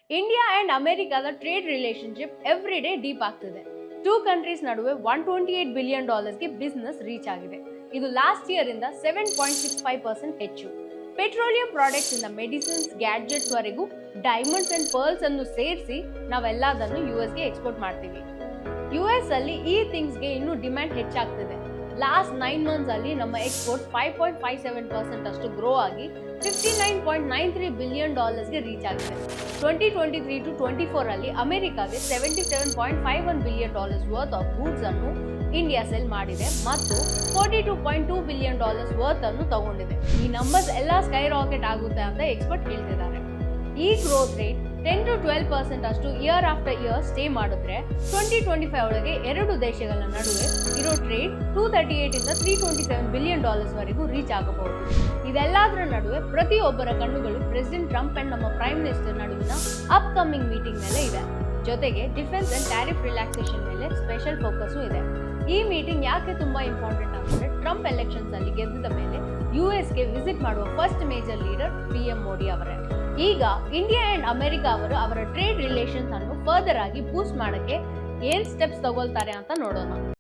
India and ಅಮೆರಿಕಾದ trade relationship every day deep ಆಗ್ತಿದೆ. Two countries ನಡುವೆ $128 ಬಿಲಿಯನ್ ಗೆ ಬಿಸ್ನೆಸ್ ರೀಚ್ ಆಗಿದೆ. ಇದು ಲಾಸ್ಟ್ ಇಯರ್ ಇಂದ 7.65% ಹೆಚ್ಚು. ಪೆಟ್ರೋಲಿಯಂ ಪ್ರಾಡಕ್ಟ್ಸ್ ಇಂದ ಮೆಡಿಸಿನ್ಸ್, ಗ್ಯಾಡ್ಜೆಟ್ಸ್ ವರೆಗೂ ಡೈಮಂಡ್ಸ್ ಅಂಡ್ ಪರ್ಲ್ಸ್ ಅನ್ನು ಸೇರಿಸಿ ನಾವೆಲ್ಲದನ್ನು ಯುಎಸ್ಗೆ ಎಕ್ಸ್ಪೋರ್ಟ್ ಮಾಡ್ತೀವಿ. ಯುಎಸ್ ಅಲ್ಲಿ ಈ ಥಿಂಗ್ಸ್ ಗೆ ಇನ್ನೂ ಡಿಮ್ಯಾಂಡ್ ಹೆಚ್ಚಾಗ್ತಿದೆ. ಲಾಸ್ಟ್ 9 ಮಂತ್ಸ್ ಅಲ್ಲಿ ನಮ್ಮ ಎಕ್ಸ್ಪೋರ್ಟ್ 5.57% ಅಷ್ಟು ಗ್ರೋ ಆಗಿ $59.93 ಬಿಲಿಯನ್ ಗೆ ರೀಚ್ ಆಗಿದೆ. 2023 to 24 ಅಲ್ಲಿ ಅಮೆರಿಕಾಗೆ $77.51 ಬಿಲಿಯನ್ ವರ್ತ್ ಆಫ್ ಗೂಡ್ಸ್ ಅನ್ನು ಇಂಡಿಯಾ ಸೆಲ್ ಮಾಡಿದೆ ಮತ್ತು $42.2 ಬಿಲಿಯನ್ ವರ್ತ್ ಅನ್ನು ತಗೊಂಡಿದೆ. ಈ ನಂಬರ್ಸ್ ಎಲ್ಲ ಸ್ಕೈ ರಾಕೆಟ್ ಆಗುತ್ತೆ ಅಂತ ಎಕ್ಸ್ಪರ್ಟ್ ಹೇಳ್ತಿದ್ದಾರೆ. ಈ ಗ್ರೋತ್ ರೇಟ್ 10 to 12% ಅಷ್ಟು ಇಯರ್ ಆಫ್ಟರ್ ಇಯರ್ ಸ್ಟೇ ಮಾಡಿದ್ರೆ 2025 ಒಳಗೆ ಎರಡು ದೇಶಗಳ ನಡುವೆ ಇರೋ ಟ್ರೇಡ್ $238 ಇಂದ $327 ಬಿಲಿಯನ್ ವರೆಗೂ ರೀಚ್ ಆಗಬಹುದು. ಇದೆಲ್ಲದರ ನಡುವೆ ಪ್ರತಿಯೊಬ್ಬರ ಕಣ್ಣುಗಳು ಪ್ರೆಸಿಡೆಂಟ್ ಟ್ರಂಪ್ ಅಂಡ್ ನಮ್ಮ ಪ್ರೈಮ್ ಮಿನಿಸ್ಟರ್ ನಡುವಿನ ಅಪ್ಕಮಿಂಗ್ ಮೀಟಿಂಗ್ ಮೇಲೆ ಇದೆ. ಜೊತೆಗೆ ಡಿಫೆನ್ಸ್ ಅಂಡ್ ಟ್ಯಾರಿಫ್ ರಿಲ್ಯಾಕ್ಸೇಷನ್ ಮೇಲೆ ಸ್ಪೆಷಲ್ ಫೋಕಸ್ ಇದೆ. ಈ ಮೀಟಿಂಗ್ ಯಾಕೆ ತುಂಬಾ ಇಂಪಾರ್ಟೆಂಟ್ ಅಂದ್ರೆ ಟ್ರಂಪ್ ಎಲೆಕ್ಷನ್ಸ್ ಅಲ್ಲಿ ಗೆದ್ದ ಮೇಲೆ ಯುಎಸ್ಗೆ ವಿಸಿಟ್ ಮಾಡುವ first major leader PM Modi ಅವರೇ. ಈಗ ಇಂಡಿಯಾ ಅಂಡ್ ಅಮೆರಿಕಾ ಅವರು ಅವರ ಟ್ರೇಡ್ ರಿಲೇಷನ್ಸ್ ಅನ್ನು ಫರ್ದರ್ ಆಗಿ ಬೂಸ್ಟ್ ಮಾಡಕ್ಕೆ ಏನ್ ಸ್ಟೆಪ್ಸ್ ತಗೊಳ್ತಾರೆ ಅಂತ ನೋಡೋಣ.